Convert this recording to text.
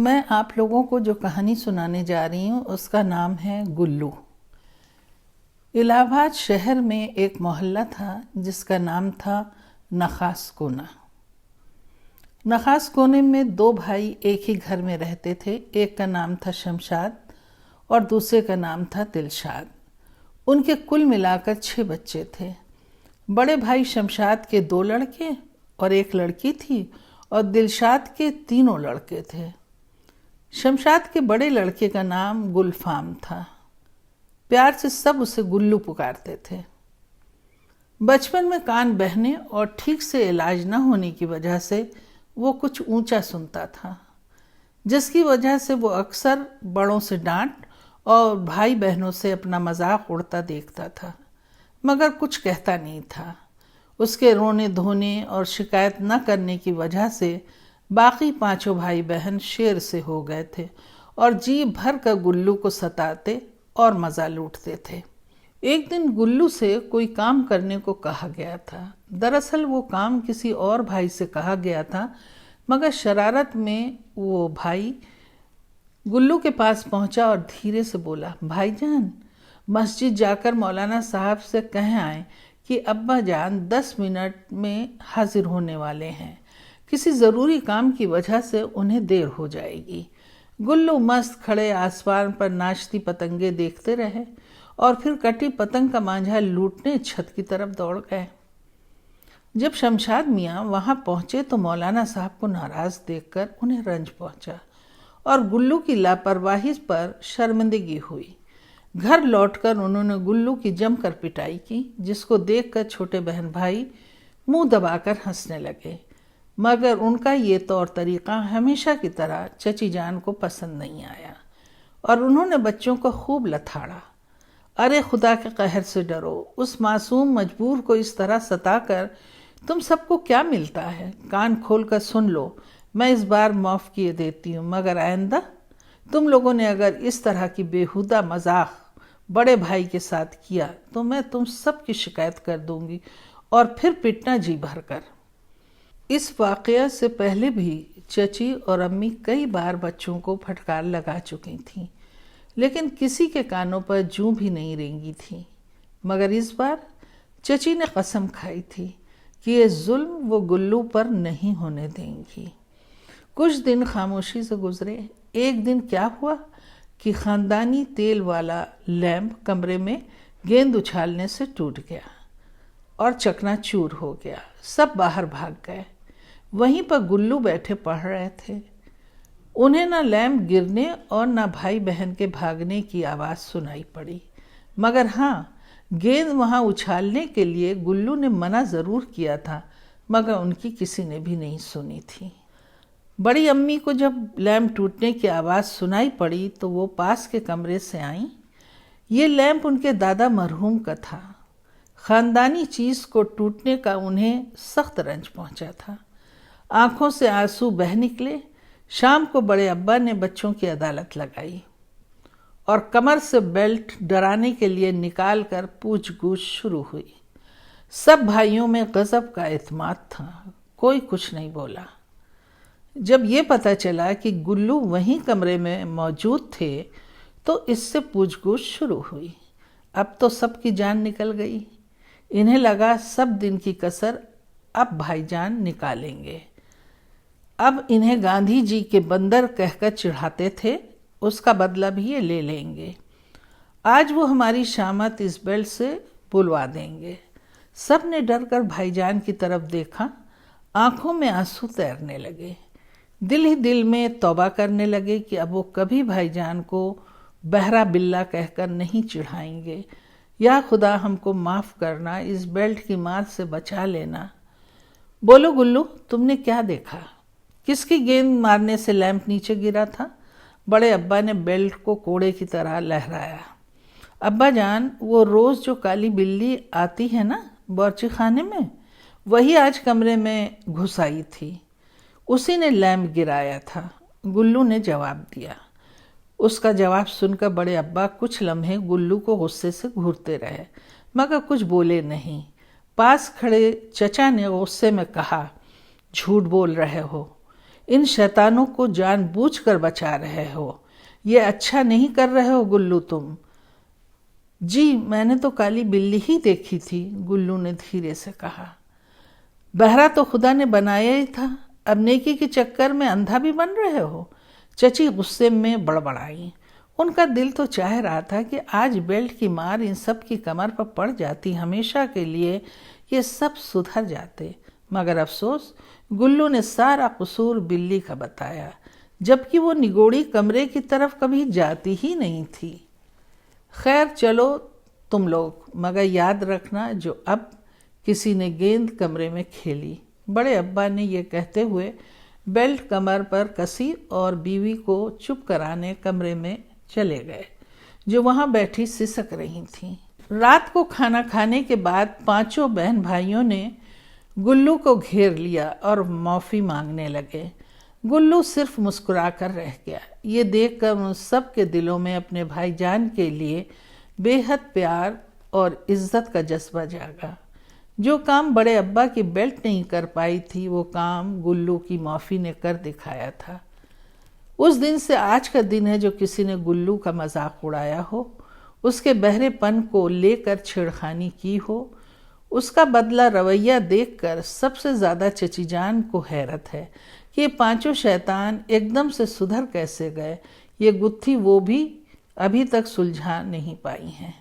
میں آپ لوگوں کو جو کہانی سنانے جا رہی ہوں اس کا نام ہے گلو۔ الہ آباد شہر میں ایک محلہ تھا جس کا نام تھا نخاس کونا۔ نخاس کونے میں دو بھائی ایک ہی گھر میں رہتے تھے، ایک کا نام تھا شمشاد اور دوسرے کا نام تھا دلشاد۔ ان کے کل ملا کر 6 بچے تھے۔ بڑے بھائی شمشاد کے 2 لڑکے اور 1 لڑکی تھی اور دلشاد کے 3 لڑکے تھے۔ شمشاد کے بڑے لڑکے کا نام گلفام تھا، پیار سے سب اسے گلو پکارتے تھے۔ بچپن میں کان بہنے اور ٹھیک سے علاج نہ ہونے کی وجہ سے وہ کچھ اونچا سنتا تھا، جس کی وجہ سے وہ اکثر بڑوں سے ڈانٹ اور بھائی بہنوں سے اپنا مذاق اڑتا دیکھتا تھا، مگر کچھ کہتا نہیں تھا۔ اس کے رونے دھونے اور شکایت نہ کرنے کی وجہ سے باقی 5 بھائی بہن شیر سے ہو گئے تھے اور جی بھر کر گلو کو ستاتے اور مزہ لوٹتے تھے۔ ایک دن گلو سے کوئی کام کرنے کو کہا گیا تھا۔ دراصل وہ کام کسی اور بھائی سے کہا گیا تھا، مگر شرارت میں وہ بھائی گلو کے پاس پہنچا اور دھیرے سے بولا، بھائی جان، مسجد جا کر مولانا صاحب سے کہہ آئیں کہ ابا جان 10 منٹ میں حاضر ہونے والے ہیں، کسی ضروری کام کی وجہ سے انہیں دیر ہو جائے گی۔ گلو مست کھڑے آسمان پر ناچتی پتنگیں دیکھتے رہے اور پھر کٹی پتنگ کا مانجھا لوٹنے چھت کی طرف دوڑ گئے۔ جب شمشاد میاں وہاں پہنچے تو مولانا صاحب کو ناراض دیکھ کر انہیں رنج پہنچا اور گلو کی لاپرواہی پر شرمندگی ہوئی۔ گھر لوٹ کر انہوں نے گلو کی جم کر پٹائی کی، جس کو دیکھ کر چھوٹے بہن بھائی منہ دبا کر ہنسنے لگے، مگر ان کا یہ طور طریقہ ہمیشہ کی طرح چچی جان کو پسند نہیں آیا اور انہوں نے بچوں کو خوب لتھاڑا۔ ارے خدا کے قہر سے ڈرو، اس معصوم مجبور کو اس طرح ستا کر تم سب کو کیا ملتا ہے؟ کان کھول کر سن لو، میں اس بار معاف کیے دیتی ہوں، مگر آئندہ تم لوگوں نے اگر اس طرح کی بیہودہ مذاق بڑے بھائی کے ساتھ کیا تو میں تم سب کی شکایت کر دوں گی اور پھر پٹنا جی بھر کر۔ اس واقعہ سے پہلے بھی چچی اور امی کئی بار بچوں کو پھٹکار لگا چکی تھیں، لیکن کسی کے کانوں پر جوں بھی نہیں رینگی تھی، مگر اس بار چچی نے قسم کھائی تھی کہ یہ ظلم وہ گلو پر نہیں ہونے دیں گی۔ کچھ دن خاموشی سے گزرے۔ ایک دن کیا ہوا کہ خاندانی تیل والا لیمپ کمرے میں گیند اچھالنے سے ٹوٹ گیا اور چکنا چور ہو گیا۔ سب باہر بھاگ گئے۔ وہیں پر گلو بیٹھے پڑھ رہے تھے۔ انہیں نہ لیمپ گرنے اور نہ بھائی بہن کے بھاگنے کی آواز سنائی پڑی، مگر ہاں، گیند وہاں اچھالنے کے لیے گلو نے منع ضرور کیا تھا، مگر ان کی کسی نے بھی نہیں سنی تھی۔ بڑی امی کو جب لیمپ ٹوٹنے کی آواز سنائی پڑی تو وہ پاس کے کمرے سے آئیں۔ یہ لیمپ ان کے دادا مرحوم کا تھا۔ خاندانی چیز کو ٹوٹنے کا انہیں سخت رنج پہنچا تھا۔ آنکھوں سے آنسو بہہ نکلے۔ شام کو بڑے ابا نے بچوں کی عدالت لگائی اور کمر سے بیلٹ ڈرانے کے لیے نکال کر پوچھ گچھ شروع ہوئی۔ سب بھائیوں میں غضب کا اعتماد تھا، کوئی کچھ نہیں بولا۔ جب یہ پتہ چلا کہ گلو وہیں کمرے میں موجود تھے تو اس سے پوچھ گچھ شروع ہوئی۔ اب تو سب کی جان نکل گئی۔ انہیں لگا سب دن کی کسر اب بھائی جان نکالیں گے۔ اب انہیں گاندھی جی کے بندر کہہ کر چڑھاتے تھے، اس کا بدلہ بھی یہ لے لیں گے۔ آج وہ ہماری شامت اس بیلٹ سے بلوا دیں گے۔ سب نے ڈر کر بھائی جان کی طرف دیکھا، آنکھوں میں آنسو تیرنے لگے۔ دل ہی دل میں توبہ کرنے لگے کہ اب وہ کبھی بھائی جان کو بہرا بلا کہہ کر نہیں چڑھائیں گے۔ یا خدا ہم کو معاف کرنا، اس بیلٹ کی مار سے بچا لینا۔ بولو گلو، تم نے کیا دیکھا؟ کس کی گیند مارنے سے لیمپ نیچے گرا تھا؟ بڑے ابا نے بیلٹ کو کوڑے کی طرح لہرایا۔ ابا جان، وہ روز جو کالی بلی آتی ہے نا بورچی خانے میں، وہی آج کمرے میں گھس آئی تھی، اسی نے لیمپ گرایا تھا، گلو نے جواب دیا۔ اس کا جواب سن کر بڑے ابا کچھ لمحے گلو کو غصے سے گھورتے رہے، مگر کچھ بولے نہیں۔ پاس کھڑے چچا نے غصے میں کہا، جھوٹ بول رہے ہو، ان شیطانوں کو جان بوجھ کر بچا رہے ہو، یہ اچھا نہیں کر رہے ہو گلو تم۔ جی میں نے تو کالی بلی ہی دیکھی تھی، گلو نے دھیرے سے کہا۔ بہرا تو خدا نے بنایا ہی تھا، اب نیکی کے چکر میں اندھا بھی بن رہے ہو؟ چچی غصے میں بڑبڑائیں۔ ان کا دل تو چاہ رہا تھا کہ آج بیلٹ کی مار ان سب کی کمر پر پڑ جاتی، ہمیشہ کے لیے یہ سب سدھر جاتے، مگر افسوس گلو نے سارا قصور بلی کا بتایا، جبکہ وہ نگوڑی کمرے کی طرف کبھی جاتی ہی نہیں تھی۔ خیر چلو تم لوگ، مگر یاد رکھنا جو اب کسی نے گیند کمرے میں کھیلی۔ بڑے ابا نے یہ کہتے ہوئے بیلٹ کمر پر کسی اور بیوی کو چپ کرانے کمرے میں چلے گئے، جو وہاں بیٹھی سسک رہی تھیں۔ رات کو کھانا کھانے کے بعد پانچوں بہن بھائیوں نے گلو کو گھیر لیا اور معافی مانگنے لگے۔ گلو صرف مسکرا کر رہ گیا۔ یہ دیکھ کر ان سب کے دلوں میں اپنے بھائی جان کے لیے بے حد پیار اور عزت کا جذبہ جاگا۔ جو کام بڑے ابا کی بیلٹ نہیں کر پائی تھی، وہ کام گلو کی معافی نے کر دکھایا تھا۔ اس دن سے آج کا دن ہے جو کسی نے گلو کا مذاق اڑایا ہو، اس کے بہرے پن کو لے کر چھیڑخانی کی ہو، اس کا بدلہ رویہ دیکھ کر سب سے زیادہ چچی جان کو حیرت ہے کہ یہ پانچوں شیطان ایک دم سے سدھر کیسے گئے، یہ گتھی وہ بھی ابھی تک سلجھا نہیں پائی ہیں۔